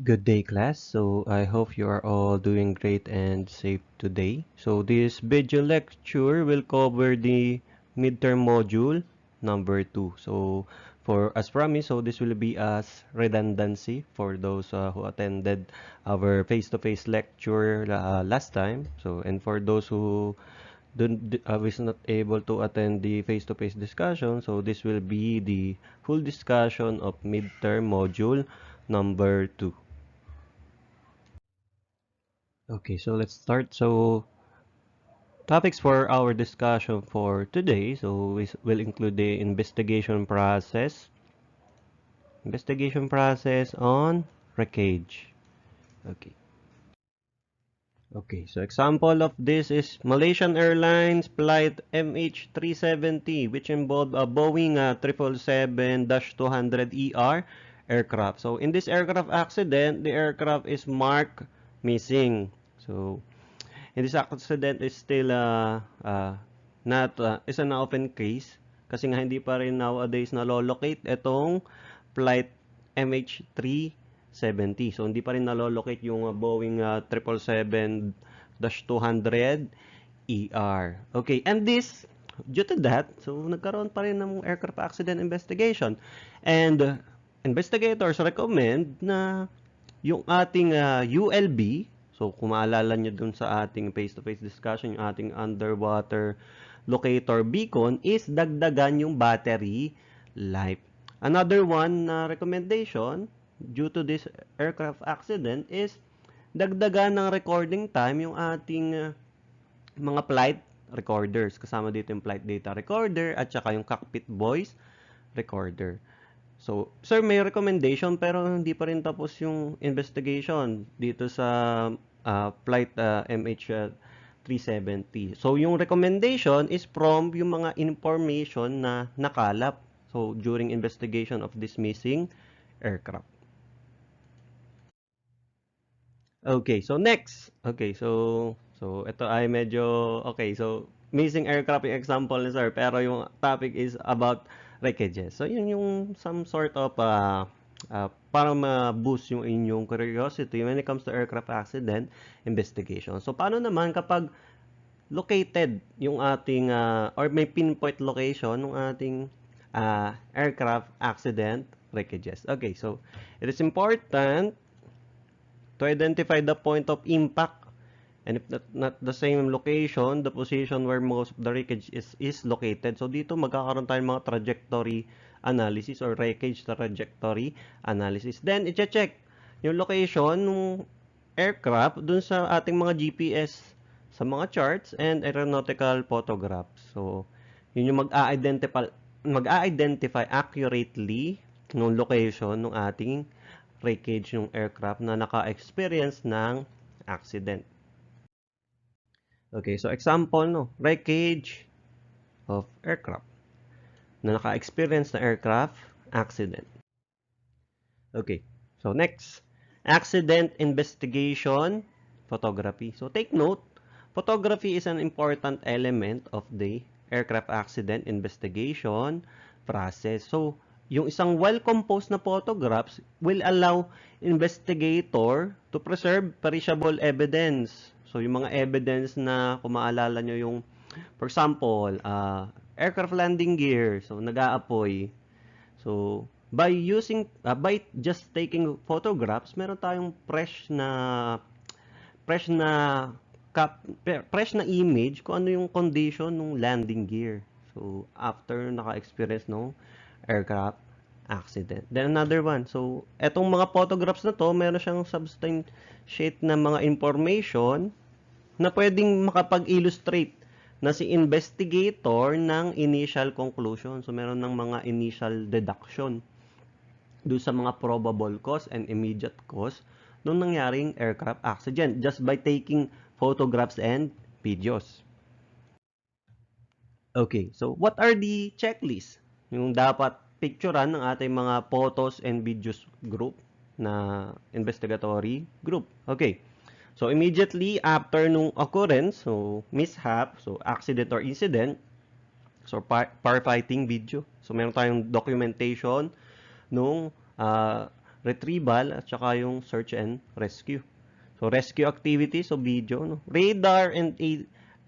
Good day, class. So I hope you are all doing great and safe today. So this video lecture will cover the midterm module number 2. So for as promised, so this will be as redundancy for those who attended our face-to-face lecture last time. So and for those who was not able to attend the face-to-face discussion, so this will be the full discussion of midterm module number 2. Okay, so let's start. So, topics for our discussion for today. So, we will include the investigation process on wreckage. Okay. Okay, so example of this is Malaysian Airlines flight MH370, which involved a Boeing 777-200ER aircraft. So, in this aircraft accident, the aircraft is marked missing. So, and this accident is still not is an open case kasi nga hindi pa rin nowadays nalolocate itong flight MH370. So hindi pa rin nalolocate yung Boeing 777-200 ER. Okay, and this due to that, so nagkaroon pa rin ng aircraft accident investigation. And investigators recommend na yung ating ULB, so kung maalala nyo dun sa ating face-to-face discussion, yung ating underwater locator beacon is dagdagan yung battery life. Another one na recommendation due to this aircraft accident is dagdagan ng recording time yung ating mga flight recorders. Kasama dito yung flight data recorder at saka yung cockpit voice recorder. So, sir, may recommendation pero hindi pa rin tapos yung investigation dito sa flight MH370. So, yung recommendation is from yung mga information na nakalap. So, during investigation of this missing aircraft. Okay, so next. Okay, so ito ay medyo okay. So missing aircraft yung example ni sir, pero yung topic is about wreckages. So yun yung some sort of para ma-boost yung inyong curiosity when it comes to aircraft accident investigation. So paano naman kapag located yung ating or may pinpoint location ng ating aircraft accident wreckages. Okay, so it is important to identify the point of impact, and if not the same location, the position where most of the wreckage is located. So dito magkakaroon tayo ng mga trajectory analysis or wreckage trajectory analysis. Then i-check yung location ng aircraft dun sa ating mga GPS sa mga charts and aeronautical photographs. So yun yung mag-a-identify accurately ng location ng ating wreckage ng aircraft na naka-experience ng accident. Okay, so example, no, wreckage of aircraft na naka-experience na aircraft accident. Okay, so next, accident investigation photography. So take note, photography is an important element of the aircraft accident investigation process. So yung isang well-composed na photographs will allow investigator to preserve perishable evidence. So, yung mga evidence na, kung maalala nyo yung, for example, aircraft landing gear. So, nag-aapoy. So, by just taking photographs, meron tayong fresh na, fresh na image kung ano yung condition ng landing gear. So, after naka-experience ng aircraft accident. Then another one. So, etong mga photographs na to, meron siyang substantiate na mga information na pwedeng makapag-illustrate na si investigator ng initial conclusion. So, meron ng mga initial deduction doon sa mga probable cause and immediate cause nung nangyaring aircraft accident just by taking photographs and videos. Okay, so what are the checklists? Yung dapat picturean ng ating mga photos and videos group na investigatory group. Okay. So immediately after nung occurrence, so mishap, so accident or incident, so firefighting video. So meron tayong documentation nung retrieval, at saka yung search and rescue. So, rescue activity, so video, no? Radar and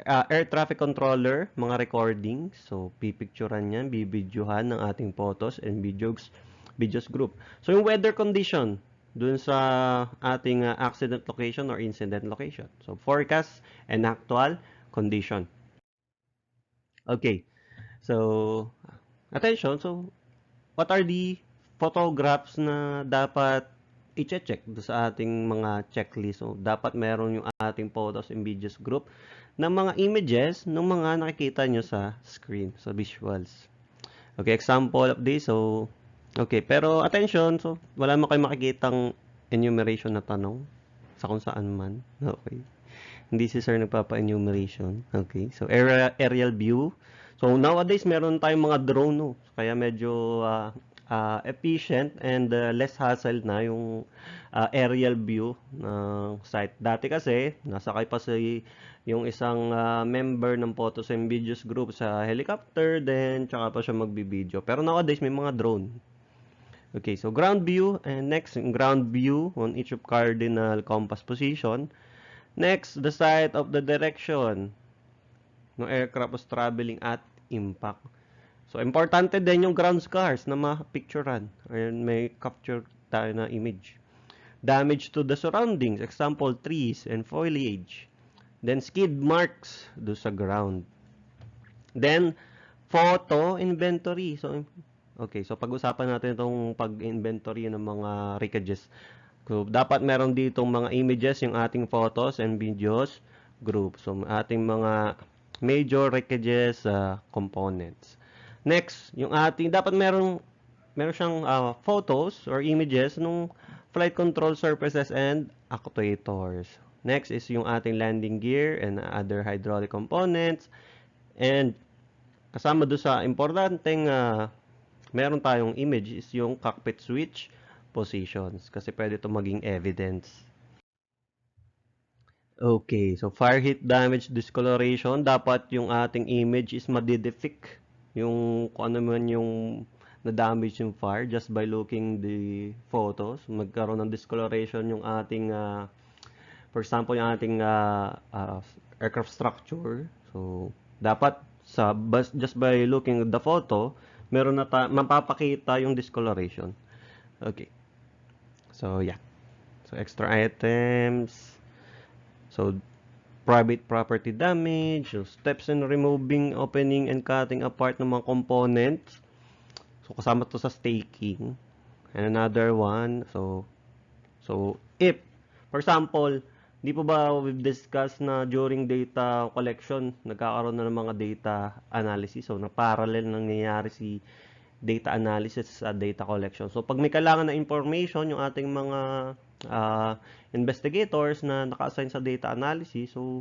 air traffic controller, mga recordings. So, pipicturean yan, bibidyohan ng ating photos and videos group. So, yung weather condition, dun sa ating accident location or incident location. So, forecast and actual condition. Okay. So, attention. So, what are the photographs na dapat i-check sa ating mga checklist? So, dapat meron yung ating photos and videos group ng mga images ng mga nakikita nyo sa screen, sa visuals. Okay, example of this. So, okay, pero attention. So, wala mo kayo makikitang enumeration na tanong sa kung saan man. Okay. Hindi si sir nagpapa-enumeration. Okay, so aerial view. So, nowadays, meron tayong mga drone, no? Kaya medyo efficient and less hassle na yung aerial view ng site. Dati kasi, nasakay pa yung isang member ng photos and videos group sa helicopter, then tsaka pa siya magbibideo. Pero nowadays, may mga drone. Okay, so ground view, and next, ground view on each of cardinal compass position. Next, the site of the direction ng aircraft was traveling at impact. So, importante din yung ground scars na ma-picturean. Ayan, may capture tayo na image. Damage to the surroundings. Example, trees and foliage. Then, skid marks do sa ground. Then, photo inventory. So, okay. So, pag-usapan natin itong pag-inventory ng mga wreckages. So, dapat meron ditong mga images, yung ating photos and videos group. So, ating mga major wreckages components. Next, yung ating, dapat meron siyang photos or images ng flight control surfaces and actuators. Next is yung ating landing gear and other hydraulic components. And kasama doon sa importanteng meron tayong image is yung cockpit switch positions kasi pwede ito maging evidence. Okay, so fire heat damage discoloration, dapat yung ating image is madidepict yung kung ano man yung na-damage yung fire just by looking the photos. Magkaroon ng discoloration yung ating, for example, yung ating aircraft structure. So, dapat just by looking at the photo, meron na mapapakita yung discoloration. Okay. So, yeah. So, extra items. So, private property damage, so steps in removing, opening, and cutting apart ng mga components. So, kasama to sa staking. And another one, so if, for example, di po ba we've discussed na during data collection, nagkakaroon na ng mga data analysis. So, na parallel nangyayari si data analysis sa data collection. So, pag may kailangan na information, yung ating mga investigators na naka-assign sa data analysis, so,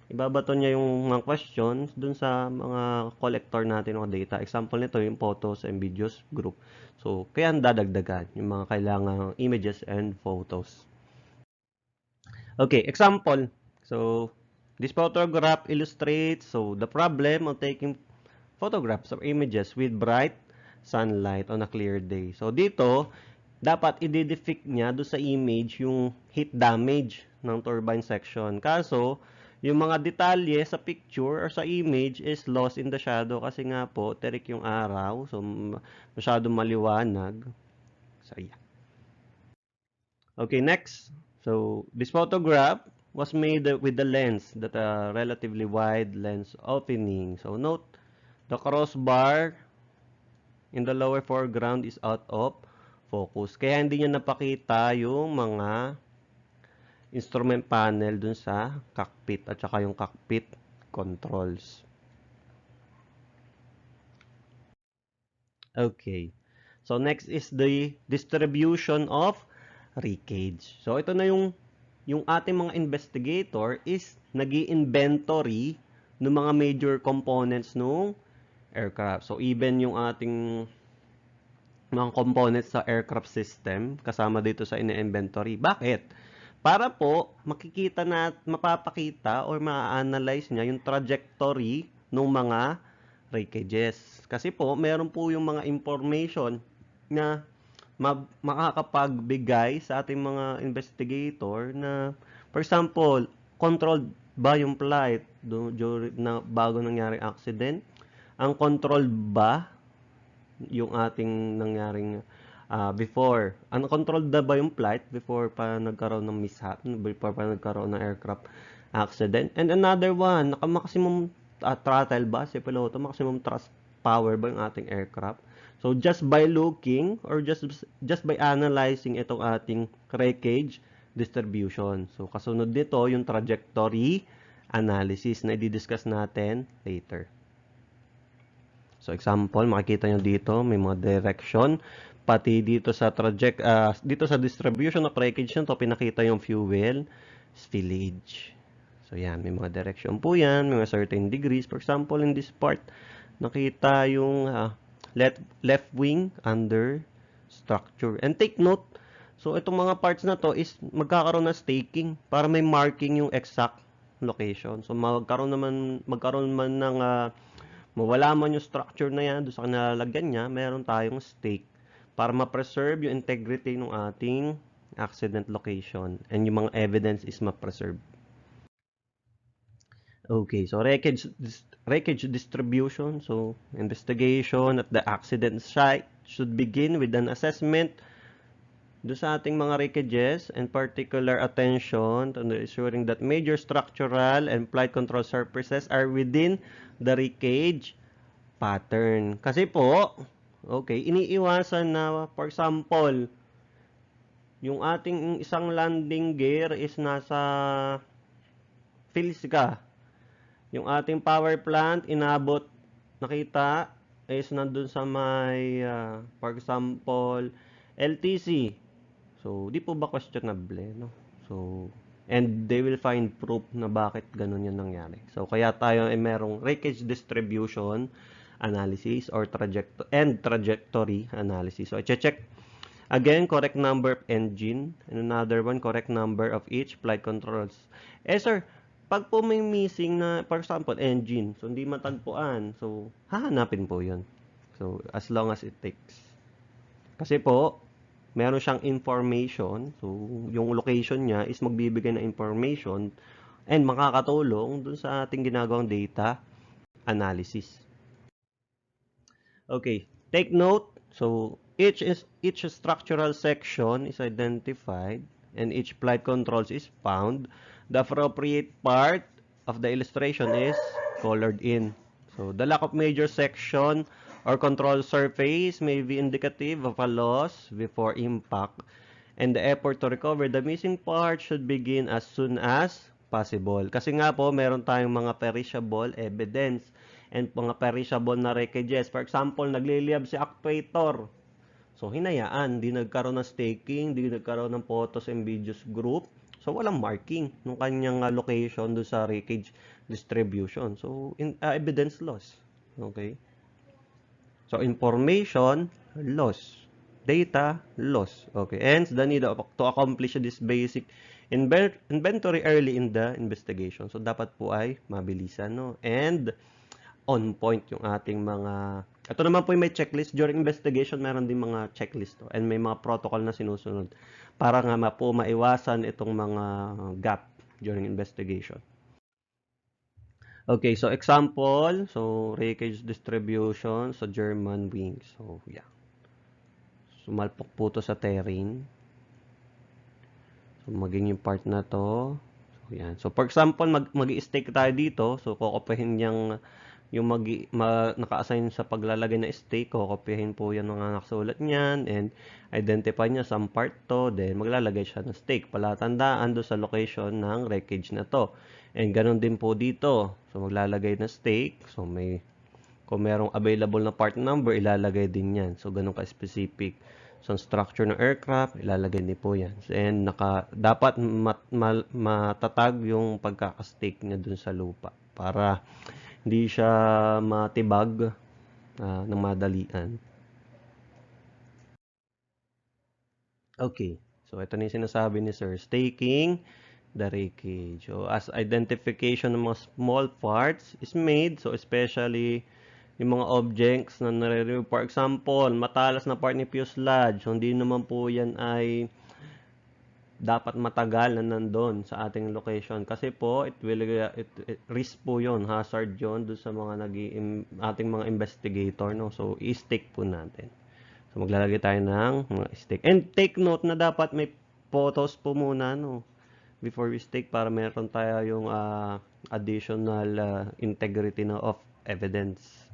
ibabato niya yung mga questions dun sa mga collector natin ng data. Example nito, yung photos and videos group. So, kaya dadagdagan yung mga kailangang images and photos. Okay, example. So, this photograph illustrates the problem of taking photographs of images with bright sunlight on a clear day. So, dito, dapat i-depict niya doon sa image yung heat damage ng turbine section. Kaso, yung mga detalye sa picture or sa image is lost in the shadow kasi nga po, terik yung araw. So, masyadong maliwanag. So, yeah. Okay, next. So, this photograph was made with the lens that a relatively wide lens opening. So, note, the crossbar in the lower foreground is out of focus. Kaya hindi niya napakita yung mga instrument panel dun sa cockpit at saka yung cockpit controls. Okay. So, next is the distribution of wreckage. So, ito na yung ating mga investigator is nag-i-inventory ng mga major components ng aircraft. So, even yung ating mga components sa aircraft system, kasama dito sa ine-inventory. Bakit? Para po, makikita na, mapapakita or ma-analyze niya yung trajectory ng mga wreckages. Kasi po, meron po yung mga information na makakapagbigay sa ating mga investigator na, for example, controlled ba yung flight during na bago nangyari accident? Ang controlled ba yung ating nangyaring before? Uncontrolled na ba yung flight before pa nagkaroon ng mishap, before pa nagkaroon ng aircraft accident? And another one, naka-maximum throttle ba si piloto? Maximum thrust power ba yung ating aircraft? So just by looking or just by analyzing itong ating wreckage distribution. So kasunod nito yung trajectory analysis na i-discuss natin later. So example, makikita nyo dito may mga direction pati dito sa dito sa distribution of wreckage nito pinakita yung fuel spillage. So yan, may mga direction po yan, may mga certain degrees. For example, in this part, nakita yung left wing under structure. And take note, so itong mga parts na to is magkakaroon ng staking para may marking yung exact location. So magkaroon man ng mawala man yung structure na yan doon sa kinalalagyan niya, meron tayong stake para ma-preserve yung integrity ng ating accident location and yung mga evidence is ma-preserve. Okay, so wreckage distribution. So investigation at the accident site should begin with an assessment do sa ating mga wreckages and particular attention to ensuring that major structural and flight control surfaces are within the wreckage pattern. Kasi po, okay, iniiwasan na, for example, yung ating isang landing gear is nasa Philsica. Yung ating power plant, inabot, nakita, is nandun sa may, for example, LTC. So, di po ba questionable, no? So, and they will find proof na bakit ganun yung nangyari. So, kaya tayo ay merong wreckage distribution analysis or trajectory analysis. So, i-check again, correct number of engine, and another one, correct number of each flight controls. Sir, pag po may missing na, for example, engine, so hindi matagpuan, so hahanapin po yun. So, as long as it takes. Kasi po, meron siyang information, so yung location niya is magbibigay ng information and makakatulong dun sa ating ginagawang data analysis. Okay, take note. So, each structural section is identified and each flight controls is found. The appropriate part of the illustration is colored in. So, the lack of major section or control surface may be indicative of a loss before impact, and the effort to recover the missing part should begin as soon as possible. Kasi nga po, meron tayong mga perishable evidence and mga perishable na wreckages. For example, nagliliyab si actuator. So, hinayaan, di nagkaroon ng staking, di nagkaroon ng photos and videos group. So, walang marking ng kanyang location doon sa wreckage distribution. So, evidence loss. Okay? So, information loss. Data loss. Okay? Hence, the need to accomplish this basic inventory early in the investigation. So, dapat po ay mabilisan, no? And, on point yung ating mga... Ito naman po yung may checklist. During investigation, meron din mga checklist to. And may mga protocol na sinusunod para nga po maiwasan itong mga gap during investigation. Okay, so example. So, wreckage distribution sa German wings. So, yeah. Sumalpok po to sa terrain. So, maging yung part na to. So, yan. So, for example, mag-i-stake tayo dito. So, kukupahin yung naka-assign sa paglalagay na stake, kokopyahin po yan ng nakasulat niyan and identify niya some part to, then maglalagay siya ng stake. Palatandaan doon sa location ng wreckage na to. And ganun din po dito. So maglalagay na stake. So kung merong available na part number, ilalagay din yan. So ganun ka-specific. So structure ng aircraft, ilalagay din po yan. And dapat matatag yung pagkaka-stake niya dun sa lupa para hindi siya matibag ng madalian. Okay. So, ito na yung sinasabi ni Sir. Staking the wreckage. So, as identification ng mga small parts is made, so especially yung mga objects na nare-remove. For example, matalas na part ni fuselage, hindi naman po yan ay dapat matagal na nandun sa ating location kasi po risk po yon, hazard yon doon sa mga ating mga investigator, no. So i-stick po natin. So maglalagay tayo ng mga stick, and take note na dapat may photos po muna, no, before we stick para meron tayo yung additional integrity of evidence.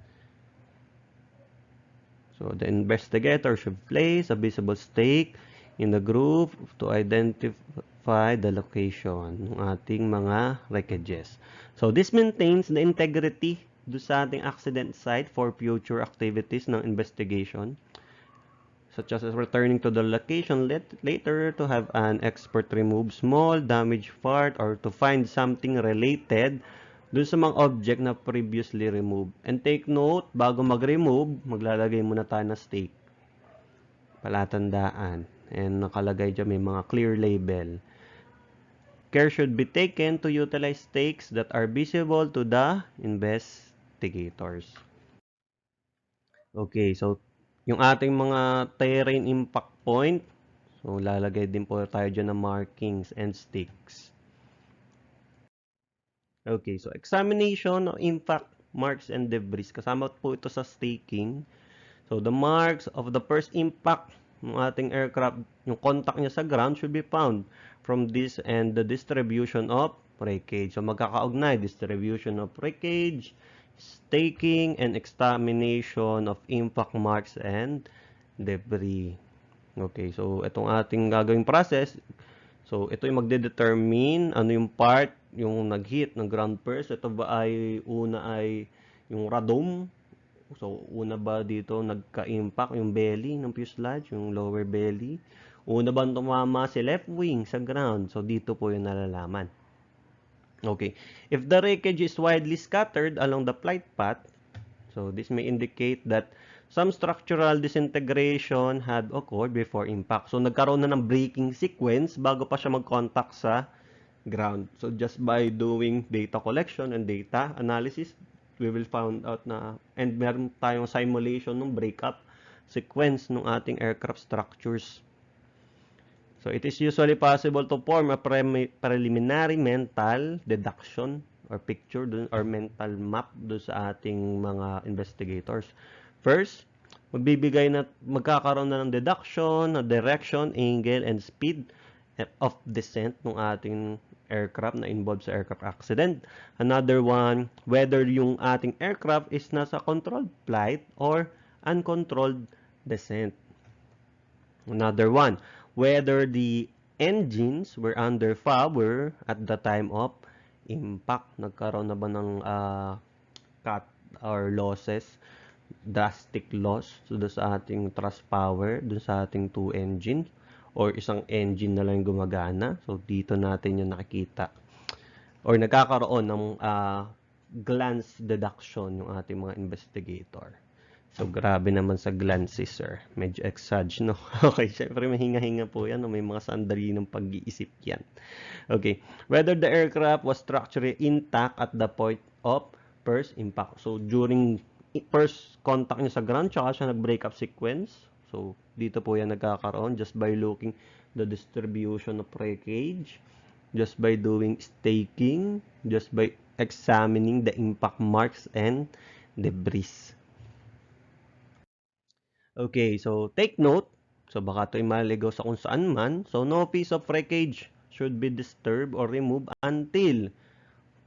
So the investigator should place a visible stake in the group to identify the location ng ating mga wreckages. So this maintains the integrity do sa ating accident site for future activities ng investigation, such as returning to the location later to have an expert remove small damaged part or to find something related dun sa mga object na previously removed. And take note, bago mag-remove, maglalagay muna tayo ng stake. Palatandaan. And nakalagay dyan, may mga clear label. Care should be taken to utilize stakes that are visible to the investigators. Okay, so yung ating mga terrain impact point, so lalagay din po tayo dyan ng markings and stakes. Okay, so examination of impact marks and debris. Kasama po ito sa staking. So the marks of the first impact ng ating aircraft, yung contact niya sa ground should be found from this and the distribution of wreckage. So magkakaugnay, distribution of wreckage, staking, and examination of impact marks and debris. Okay, so itong ating gagawing process. So, ito yung magde-determine ano yung part, yung nag-hit ng ground first. Ito ba ay, una ay yung radome. So, una ba dito nagka-impact yung belly ng fuselage, yung lower belly. Una ba tumama si left wing sa ground. So, dito po yung nalalaman. Okay. If the wreckage is widely scattered along the flight path, so this may indicate that some structural disintegration had occurred before impact. So, nagkaroon na ng braking sequence bago pa siya mag-contact sa ground. So, just by doing data collection and data analysis, we will find out na, and meron tayong simulation ng breakup sequence ng ating aircraft structures. So, it is usually possible to form a preliminary mental deduction or picture dun, or mental map dun sa ating mga investigators. First, magkakaroon na ng deduction, na direction, angle, and speed of descent ng ating aircraft na involved sa aircraft accident. Another one, whether yung ating aircraft is nasa controlled flight or uncontrolled descent. Another one, whether the engines were under power at the time of impact. Nagkaroon na ba ng cut or losses, drastic loss doon sa ating thrust power, doon sa ating two engines, or isang engine na lang gumagana. So, dito natin yung nakikita. Or nagkakaroon ng glance deduction yung ating mga investigator. So, grabe naman sa glances, sir. Medyo exage, no? Okay, syempre mahinga-hinga po yan. No? May mga sandali ng pag-iisip yan. Okay. Whether the aircraft was structurally intact at the point of first impact. So, during first contact niya sa ground, tsaka siya nag-break up sequence. So, dito po yan nagkakaroon just by looking the distribution of wreckage, just by doing staking, just by examining the impact marks and debris. Okay, so take note. So, baka ito'y maligaw sa kung saan man. So, no piece of wreckage should be disturbed or removed until,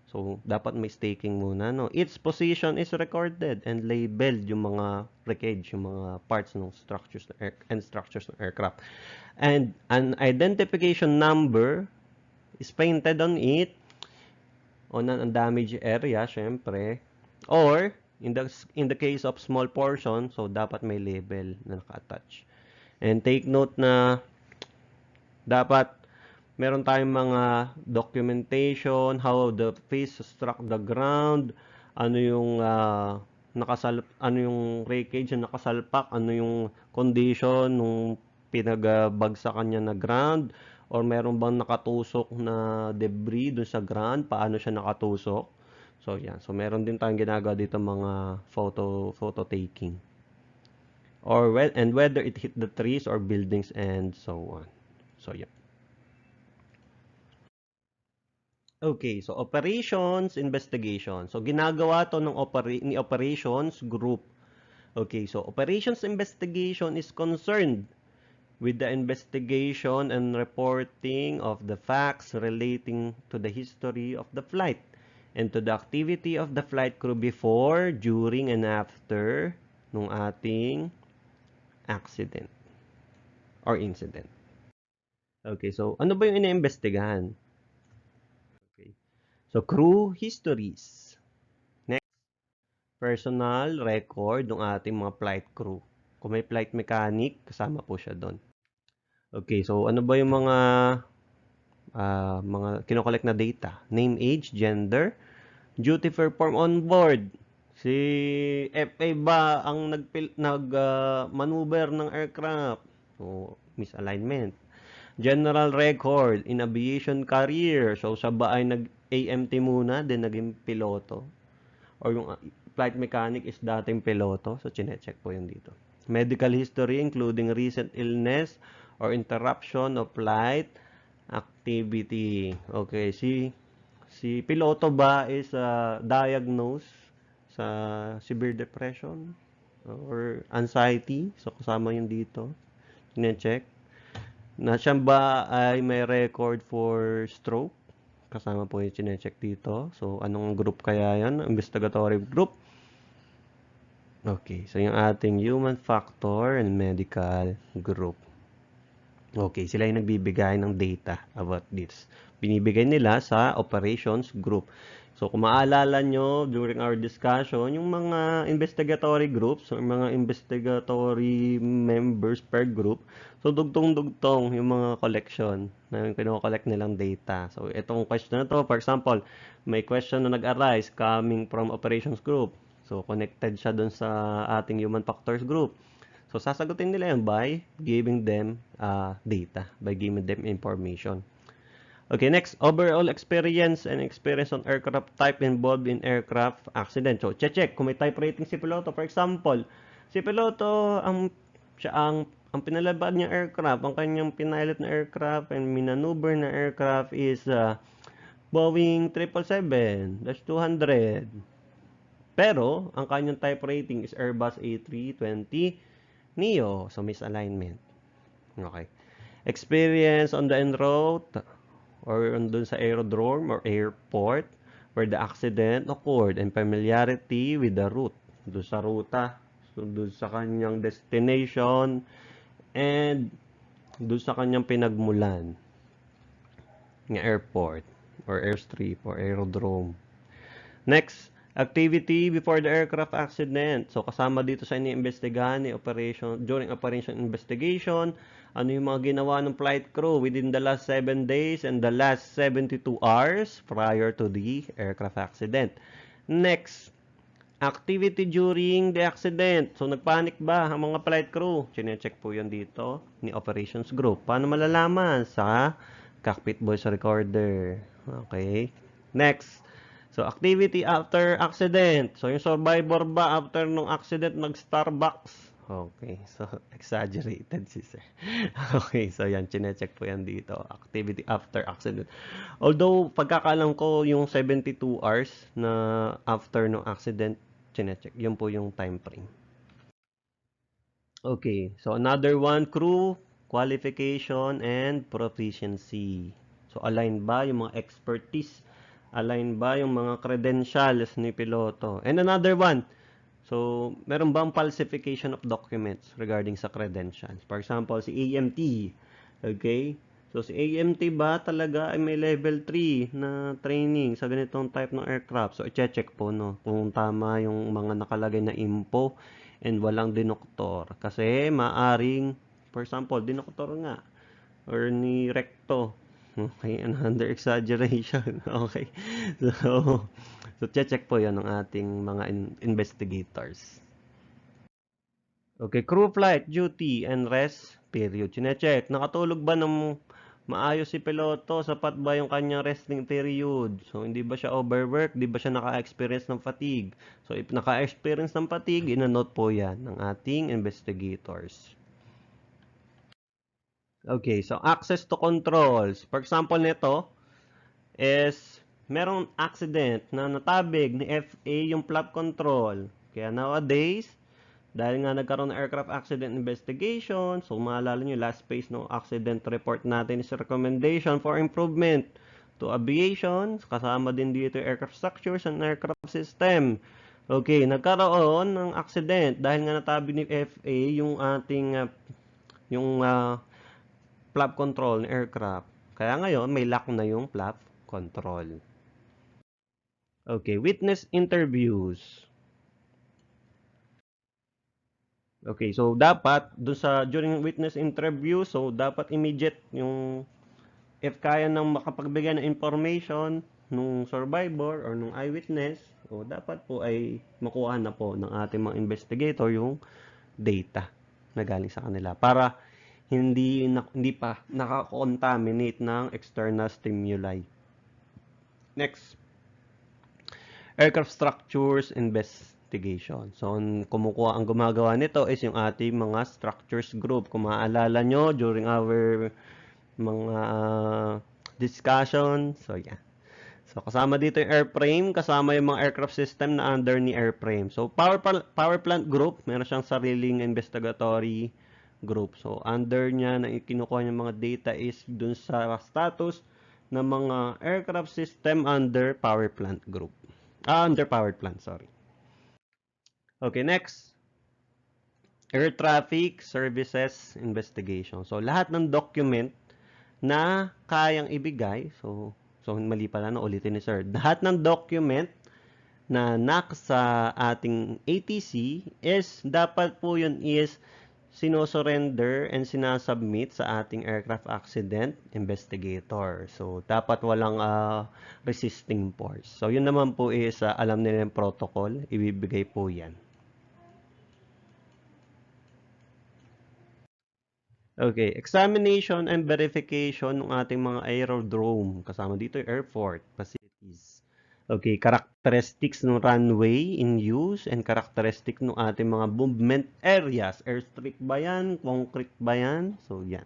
so, dapat may staking muna, no? Its position is recorded and labeled yung mga wreckage, yung mga parts ng structures and structures ng aircraft. And an identification number is painted on it, on an damaged area, syempre. Or, in the case of small portion, so, dapat may label na naka-attach. And take note na dapat meron tayong mga documentation, how the piece struck the ground, ano yung ano yung wreckage na nakasalpak, ano yung condition nung pinagbagsakan niya na ground, or meron bang nakatusok na debris dun sa ground, paano siya nakatusok. So, yan. So, meron din tayong ginagawa dito mga photo taking. And whether it hit the trees or buildings and so on. So, yeah. Okay, so operations investigation. So, ginagawa to ng ni operations group. Okay, so operations investigation is concerned with the investigation and reporting of the facts relating to the history of the flight and to the activity of the flight crew before, during, and after nung ating accident or incident. Okay, so ano ba yung iniimbestigahan? Okay. So, crew histories. Next, personal record ng ating mga flight crew. Kung may flight mechanic, kasama po siya doon. Okay, so ano ba yung mga kinokollect na data? Name, age, gender, duty performed on board. Si FA ba ang maneuver ng aircraft? So, misalignment. General record in aviation career. So, siya ba ay nag-AMT muna, then naging piloto? Or yung flight mechanic is dating piloto? So, chinecheck po yun dito. Medical history including recent illness or interruption of flight activity. Okay, si piloto ba is diagnosed sa severe depression or anxiety? So, kasama yun dito. Chinecheck. Na siya ba ay may record for stroke? Kasama po yung chinecheck dito. So, anong group kaya yan? Investigatory group. Okay, so yung ating human factor and medical group. Okay, sila yung nagbibigay ng data about this. Binibigay nila sa operations group. So, kung maalala nyo during our discussion, yung mga investigatory groups or mga investigatory members per group, so dugtong-dugtong yung mga collection na yung kino-collect nilang data. So, itong question na to, for example, may question na nag-arise coming from operations group. So, connected siya dun sa ating human factors group. So, sasagutin nila yan by giving them data, by giving them information. Okay, next, overall experience and experience on aircraft type involved in aircraft accident. So, check kung may type rating si piloto. For example, si piloto, ang pinalabad niya aircraft, ang kanyang pinilot na aircraft and minaneuver na aircraft is Boeing 777-200. Pero, ang kanyang type rating is Airbus A320neo. So, misalignment. Okay. Experience on the en route or dun sa aerodrome or airport where the accident occurred and familiarity with the route. Dun sa ruta. So, dun sa kanyang destination and dun sa kanyang pinagmulan ng airport or airstrip or aerodrome. Next, activity before the aircraft accident. So, kasama dito sa iniimbestigahan during operation investigation, ano yung mga ginawa ng flight crew within the last 7 days and the last 72 hours prior to the aircraft accident. Next, activity during the accident. So, nagpanic ba ang mga flight crew? Chine-check po yan dito ni operations group. Paano malalaman? Sa cockpit voice recorder. Okay. Next, so, activity after accident. So, yung survivor ba after nung accident nag-Starbucks? Okay. So, exaggerated si sir. Okay. So, yan. Chinecheck po yan dito. Activity after accident. Although, pagkakalam ko, yung 72 hours na after nung accident, chinecheck. Yun po yung time frame. Okay. So, another one, crew, qualification, and proficiency. So, align ba yung mga expertise? Align ba yung mga credentials ni piloto? And another one, so, meron bang falsification of documents regarding sa credentials? For example, si AMT. Okay? So, si AMT ba talaga ay may level 3 na training sa ganitong type ng aircraft? So, i-check po, no? Kung tama yung mga nakalagay na info and walang dinoktor. Kasi, maaring, for example, dinoktor nga. Or ni recto. Okay, another exaggeration. Okay. So check po yan ng ating mga investigators. Okay, crew flight, duty, and rest period. Chinecheck. Nakatulog ba ng Maayos si piloto, sapat ba yung kanyang resting period? So, hindi ba siya overwork? Hindi ba siya naka-experience ng fatigue? So, if naka-experience ng fatigue, inanote po yan ng ating investigators. Okay, so access to controls. For example nito is merong accident na natabig ni FA yung flap control. Kaya nowadays, dahil nga nagkaroon ng aircraft accident investigation, so maalala nyo, last phase ng accident report natin is recommendation for improvement to aviation. Kasama din dito yung aircraft structures and aircraft system. Okay, nagkaroon ng accident dahil nga natabi ni FA yung ating flap control ng aircraft. Kaya ngayon, may lock na yung flap control. Okay, witness interviews. Okay, so dapat dun sa during witness interview, so dapat immediate yung if kaya nang makapagbigay ng information nung survivor or nung eyewitness, o dapat po ay makuha na po ng ating mga investigator yung data na galing sa kanila para hindi pa naka-contaminate ng external stimuli. Next, aircraft structures investigation. So, ang gumagawa nito is yung ating mga structures group. Kung maaalala nyo, during our mga discussion, so yeah. So, kasama dito yung airframe, kasama yung mga aircraft system na under ni airframe. So, power plant group, meron siyang sariling investigatory group. So, under niya na kinukuha niya mga data is dun sa status ng mga aircraft system under power plant group. Under power plant, sorry. Okay, next. Air traffic services investigation. So, lahat ng document na kayang ibigay, so mali pala na ulitin ni sir. Lahat ng document na nasa ating ATC is dapat po yun is sinosurrender and sinasubmit sa ating aircraft accident investigator. So, dapat walang resisting force. So, yun naman po is alam nila yung protocol. Ibibigay po yan. Okay, examination and verification ng ating mga aerodrome. Kasama dito yung airport facilities. Okay, characteristics ng runway in use and characteristic ng ating mga movement areas. Airstrip ba yan? Concrete ba yan? So, yan.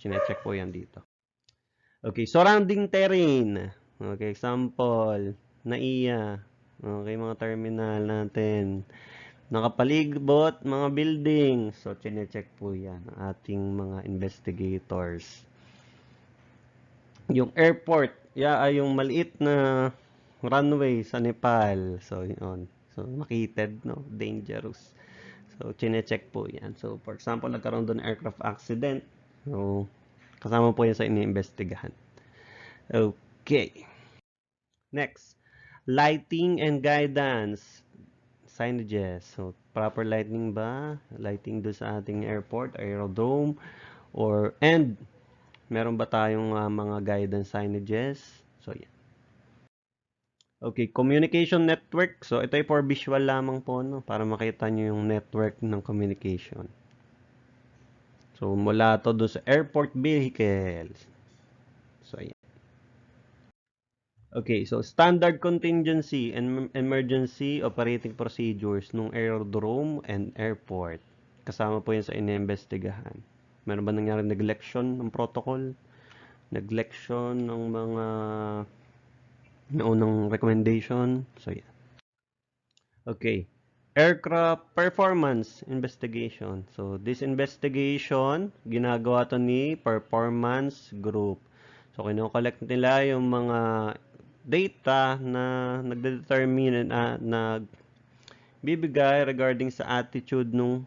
Sinecheck po yan dito. Okay, surrounding terrain. Okay, example, NAIA. Okay, mga terminal natin. Nakapalibot, mga buildings. So, chinecheck po yan ng ating mga investigators. Yung airport, yung maliit na runway sa Nepal. So, yun. So, makitid, no? Dangerous. So, chinecheck po yan. So, for example, nagkaroon doon aircraft accident. So, kasama po yan sa iniimbestigahan. Okay. Next. Lighting and guidance. Signages. So, proper lighting ba? Lighting doon sa ating airport, aerodrome, and meron ba tayong mga guidance signages? So, yan. Okay, communication network. So, ito ay for visual lamang po, no? Para makita nyo yung network ng communication. So, mula to doon sa airport vehicles. So, yan. Okay, so standard contingency and emergency operating procedures ng aerodrome and airport. Kasama po yan sa iniimbestigahan. Meron ba nangyari neglection ng protocol? Neglection ng mga naunang recommendation? So, yeah. Okay. Aircraft performance investigation. So, this investigation, ginagawa to ni performance group. So, kino-collect nila yung mga data na nagde-determine na bibigay regarding sa attitude ng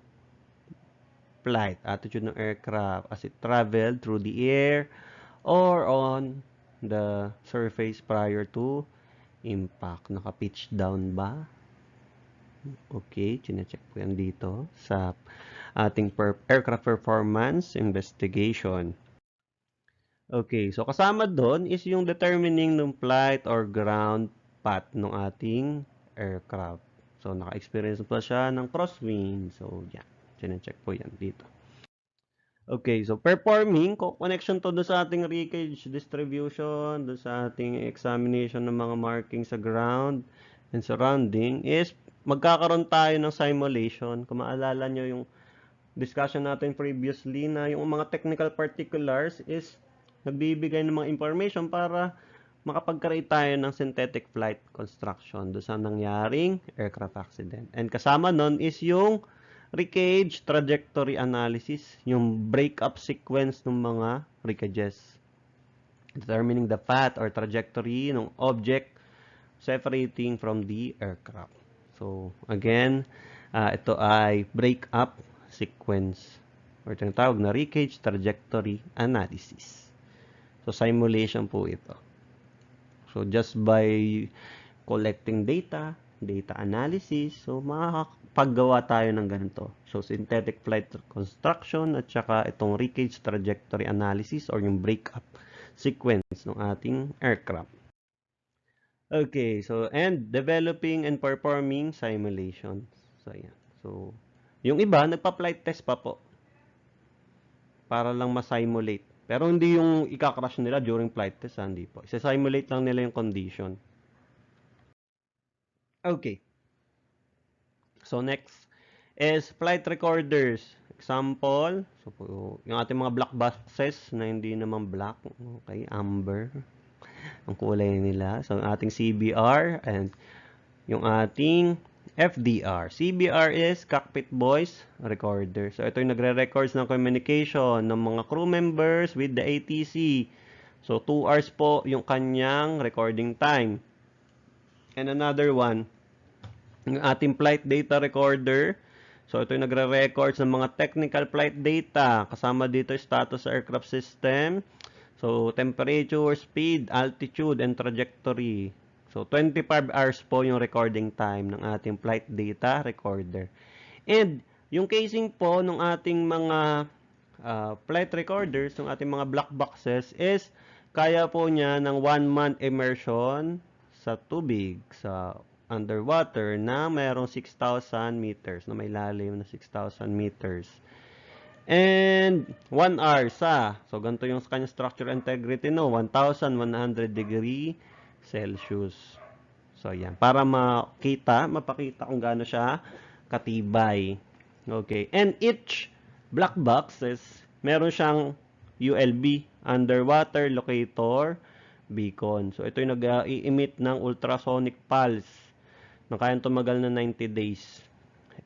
flight, attitude ng aircraft as it traveled through the air or on the surface prior to impact. Naka-pitch down ba? Okay, chinecheck po yan dito sa ating aircraft performance investigation. Okay, so kasama doon is yung determining ng flight or ground path ng ating aircraft. So, naka-experience pa siya ng crosswind. So, yan. Chinecheck po yan dito. Okay, so performing, connection to doon sa ating wreckage distribution, doon sa ating examination ng mga markings sa ground and surrounding is magkakaroon tayo ng simulation. Kung maalala nyo yung discussion natin previously na yung mga technical particulars is nagbibigay ng mga information para makapag-create tayo ng synthetic flight construction doon sa nangyaring aircraft accident. And kasama nun is yung wreckage trajectory analysis, yung breakup sequence ng mga wreckages. Determining the path or trajectory ng object separating from the aircraft. So, again, ito ay breakup sequence or tinatawag na wreckage trajectory analysis. So, simulation po ito. So, just by collecting data analysis, so makakapaggawa tayo ng ganito. So, synthetic flight construction at saka itong wreckage trajectory analysis or yung breakup sequence ng ating aircraft. Okay, so and developing and performing simulations. So, ayan. So, yung iba, nagpa-flight test pa po para lang ma-simulate. Pero hindi yung ika-crash nila during flight test, hindi po. Isa-simulate lang nila yung condition. Okay. So, next is flight recorders. Example, so yung ating mga black boxes na hindi naman black. Okay, amber. Ang kulay nila. So, yung ating CBR and yung ating FDR. CBR is Cockpit Voice Recorder. So, ito yung nagre-records ng communication ng mga crew members with the ATC. So, 2 hours po yung kanyang recording time. And another one, yung ating flight data recorder. So, ito yung nagre-records ng mga technical flight data. Kasama dito status sa aircraft system. So, temperature, speed, altitude, and trajectory. So, 25 hours po yung recording time ng ating flight data recorder. And, yung casing po ng ating mga flight recorders, ng ating mga black boxes is kaya po niya ng 1 month immersion sa tubig, sa underwater na mayroong 6,000 meters, na may lalim na 6,000 meters. And 1 hour sa, so ganito yung kanyang structural integrity, no, 1,100 degree Celsius. So yan, para mapakita kung gaano siya katibay. Okay, and each black box is meron siyang ULB, underwater locator beacon. So ito yung nag-i-emit ng ultrasonic pulse na kayang tumagal na 90 days.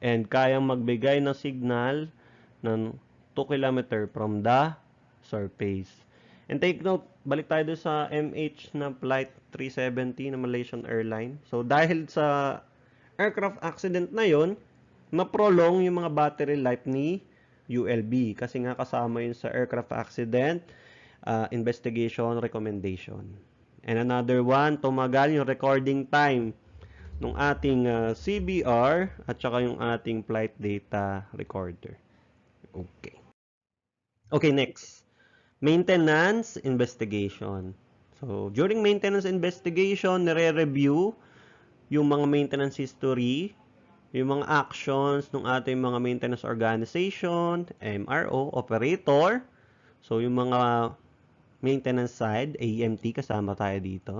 And kayang magbigay ng signal ng 2 km from the surface. And take note, balik tayo doon sa MH na flight 370 na Malaysian Airline. So, dahil sa aircraft accident na yon, ma-prolong yung mga battery life ni ULB. Kasi nga kasama yun sa aircraft accident investigation recommendation. And another one, tumagal yung recording time ng ating CBR at saka yung ating flight data recorder. Okay. Okay, next. Maintenance investigation. So, during maintenance investigation, nire-review yung mga maintenance history, yung mga actions ng ating mga maintenance organization, MRO, operator. So, yung mga maintenance side, AMT, kasama tayo dito.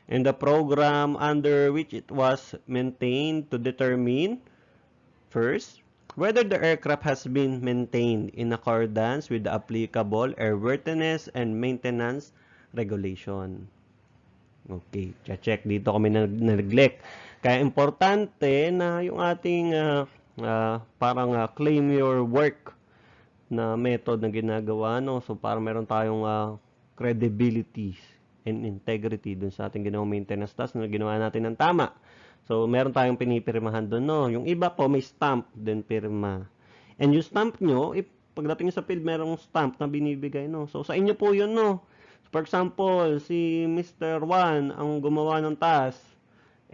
And the program under which it was maintained to determine, first, whether the aircraft has been maintained in accordance with the applicable airworthiness and maintenance regulation. Okay, check dito kami na-neglect. Kaya importante na yung ating parang claim your work na method na ginagawa, no? So, para meron tayong credibility and integrity dun sa ating ginawang maintenance task na ginawa natin ng tama. So, meron tayong pinipirmahan doon, no? Yung iba po, may stamp din pirma. And yung stamp nyo, pagdating sa field, merong stamp na binibigay, no? So, sa inyo po yun, no? For example, si Mr. 1 ang gumawa ng task,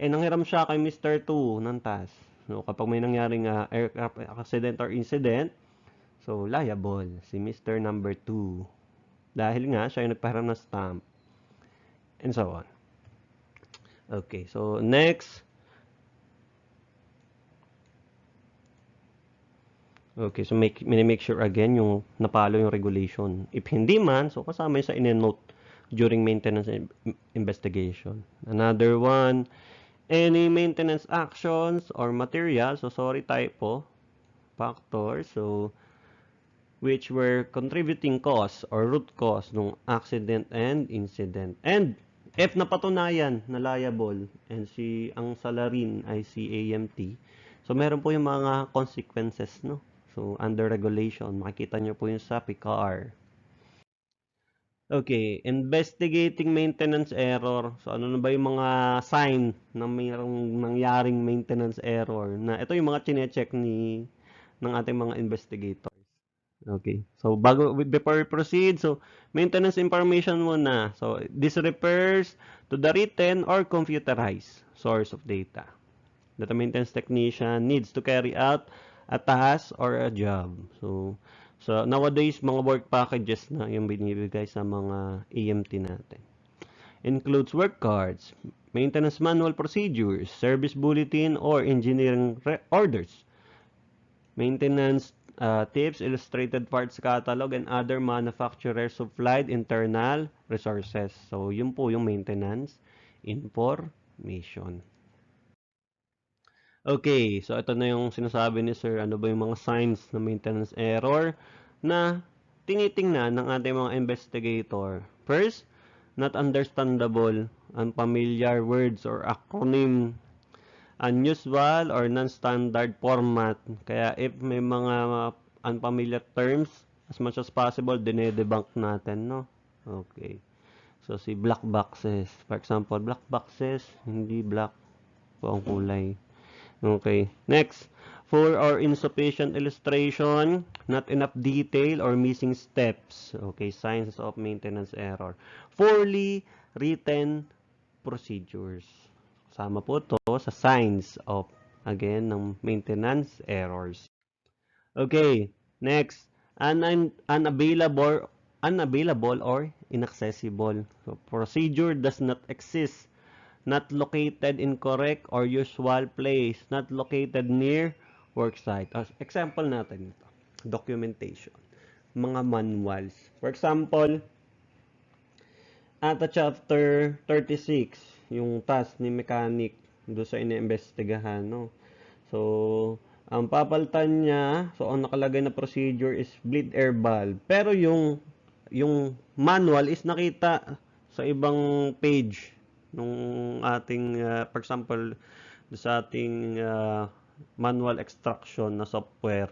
nanghiram siya kay Mr. 2 ng task. So, kapag may nangyaring aircraft accident or incident, so, liable si Mr. number 2. Dahil nga, siya yung nagpahiram ng stamp. And so on. Okay, so next. Okay, so make sure again yung napalo yung regulation. If hindi man, so kasama yun sa in-note during maintenance investigation. Another one, any maintenance actions or materials, so sorry typo, factors, so which were contributing cause or root cause ng accident and incident. And if napatunayan na liable and ang salarin ay si AMT, so meron po yung mga consequences, no? So under regulation, makikita nyo po yung sa PCAR. Okay, investigating maintenance error. So ano na ba yung mga sign na mayroong nangyaring maintenance error na ito yung mga chine-check ng ating mga investigator. Okay. So before we proceed, so maintenance information muna. So this refers to the written or computerized source of data that a maintenance technician needs to carry out a task or a job. So nowadays mga work packages na yung binibigay sa mga AMT natin. Includes work cards, maintenance manual procedures, service bulletin or engineering orders, maintenance tips, illustrated parts catalog, and other manufacturer supplied internal resources. So, yun po yung maintenance information. Okay, so ito na yung sinasabi ni Sir, ano ba yung mga signs na maintenance error na tinitingnan ng ating mga investigator. First, not understandable, unfamiliar words or acronym, unusual or non-standard format. Kaya if may mga unfamiliar terms, as much as possible, dinedebunk natin, no? Okay. So, si black boxes. For example, black boxes, hindi black po ang kulay. Okay. Next, poor or insufficient illustration, not enough detail or missing steps. Okay, signs of maintenance error. Poorly written procedures. Sama po to sa signs of, again, ng maintenance errors. Okay, next, unavailable or inaccessible. So, procedure does not exist, not located in correct or usual place, not located near worksite. Example natin ito, documentation, mga manuals. For example, at chapter 36, yung task ni mechanic do sa iniimbestigahan, no? So, ang papalitan niya, so ang nakalagay na procedure is bleed air valve. Pero yung manual is nakita sa ibang page nung ating for example sa ating manual extraction na software.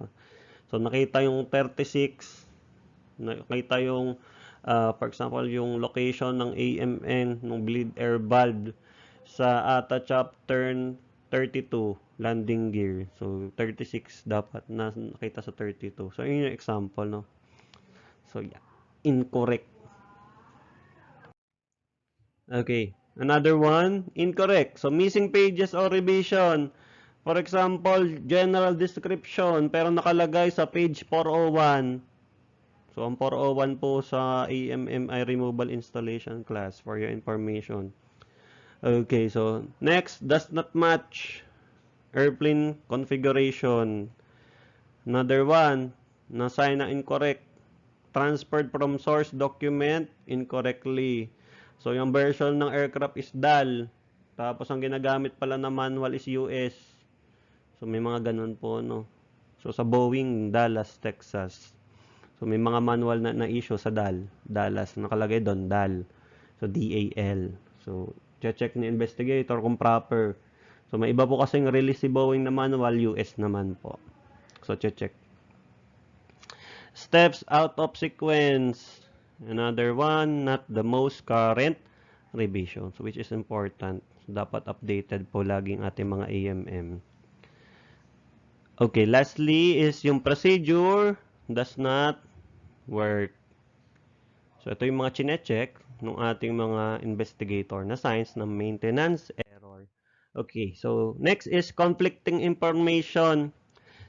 So nakita yung 36, nakita yung for example yung location ng AMN ng bleed air valve sa ata chapter 32 landing gear. So 36 dapat na nakita sa 32. So yun yung example, no. So yeah, incorrect. Okay, another one, incorrect. So missing pages or revision. For example, general description pero nakalagay sa page 401. So ang 401 po sa AMMI removal installation class for your information. Okay, so next, does not match airplane configuration. Another one, na-sign na incorrect. Transferred from source document incorrectly. So, yung version ng aircraft is DAL. Tapos, ang ginagamit pala na manual is US. So, may mga ganun po, no? So, sa Boeing, Dallas, Texas. So, may mga manual na issue sa Dallas. Nakalagay doon, DAL. So, DAL. So, check ni investigator kung proper. So, may iba po kasing release si Boeing na manual, US naman po. So, check. Steps out of sequence. Another one, not the most current revisions, which is important. So, dapat updated po laging ating mga AMM. Okay, lastly is yung procedure does not work. So, ito yung mga chine-check ng ating mga investigator na signs ng maintenance error. Okay, so next is conflicting information.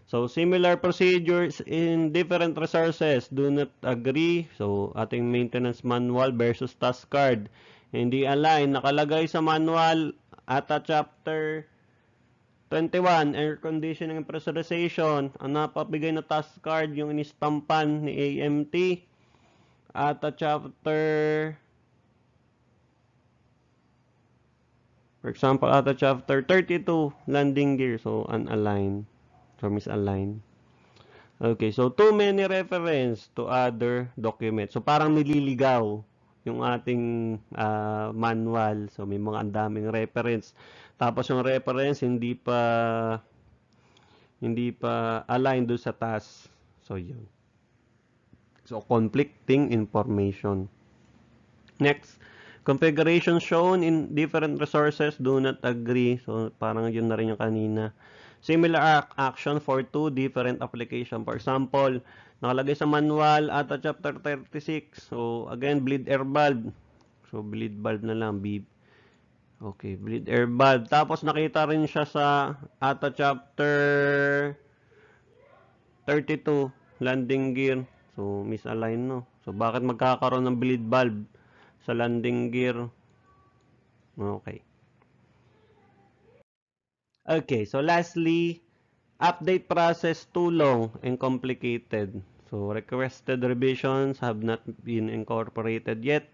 So, similar procedures in different resources do not agree. So, ating maintenance manual versus task card. Hindi align. Nakalagay sa manual at a chapter 21, air conditioning and pressurization. Ang napabigay na task card, yung inistampan ni AMT. At chapter, for example, at chapter 32, landing gear. So, unaligned. So, misaligned. Okay, so too many reference to other documents. So, parang nililigaw yung ating manual. So, may mga andaming reference. Tapos yung reference hindi pa aligned do sa task. So, yun. So, conflicting information. Next, configuration shown in different resources do not agree. So, parang yun na rin yung kanina. Similar action for two different application. For example, nakalagay sa manual at chapter 36. So, again, bleed air valve. So, bleed valve na lang. Okay, bleed air valve. Tapos, nakita rin siya sa ata chapter 32, landing gear. So, misalign, no? So, bakit magkakaroon ng bleed valve sa landing gear? Okay. Okay, so lastly, update process too long and complicated. So, requested revisions have not been incorporated yet.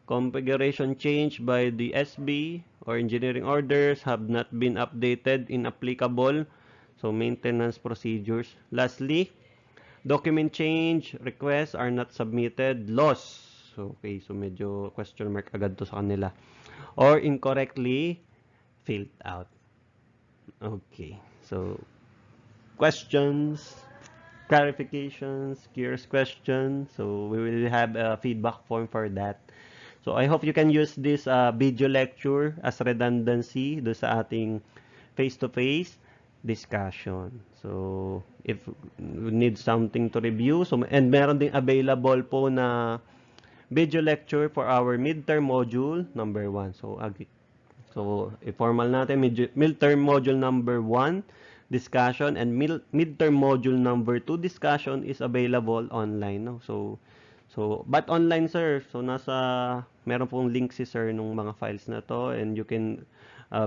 Configuration change by the SB or engineering orders have not been updated in applicable. So, maintenance procedures. Lastly, document change requests are not submitted. Loss. So, okay, so medyo question mark agad to sa kanila. Or incorrectly filled out. Okay, so questions, clarifications, curious questions. So we will have a feedback form for that. So I hope you can use this video lecture as redundancy do sa ating face-to-face discussion. So if we need something to review, so and meron ding available po na video lecture for our midterm module number 1. So, i-formal natin, midterm module number 1, discussion, and midterm module number 2, discussion is available online. No? But online, sir. So, meron pong link si sir nung mga files na to, and you can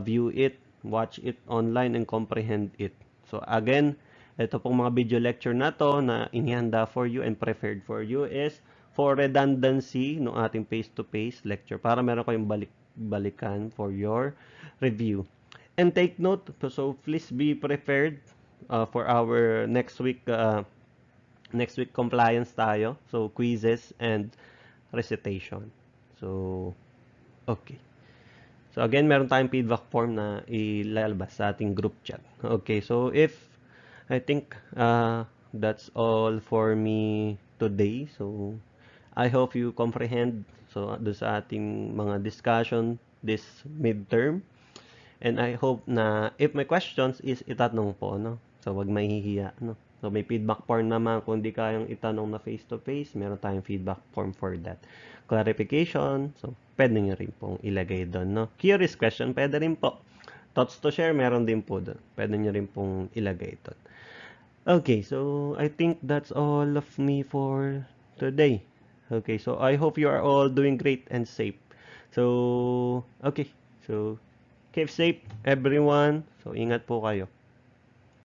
view it, watch it online, and comprehend it. So, again, ito pong mga video lecture na to na inihanda for you and prepared for you is for redundancy ng ating face-to-face lecture para meron kayong balikan for your review. And take note, so please be prepared for our next week compliance tayo. So quizzes and recitation. So okay. So again, meron tayong feedback form na ilalabas sa ating group chat. Okay, so I think that's all for me today. So I hope you comprehend do sa ating mga discussion this midterm. And I hope na if may questions is itatanong po, no? So wag mahihiya, no? So may feedback form naman kung di kayang itanong na face to face, meron tayong feedback form for that. Clarification, so pwede nyo rin pong ilagay doon, no? Curious question, pwede rin po. Thoughts to share, meron din po doon. Pwede nyo rin pong ilagay doon. Okay, so I think that's all of me for today. Okay, so I hope you are all doing great and safe. So, okay. So, keep safe everyone. So, ingat po kayo.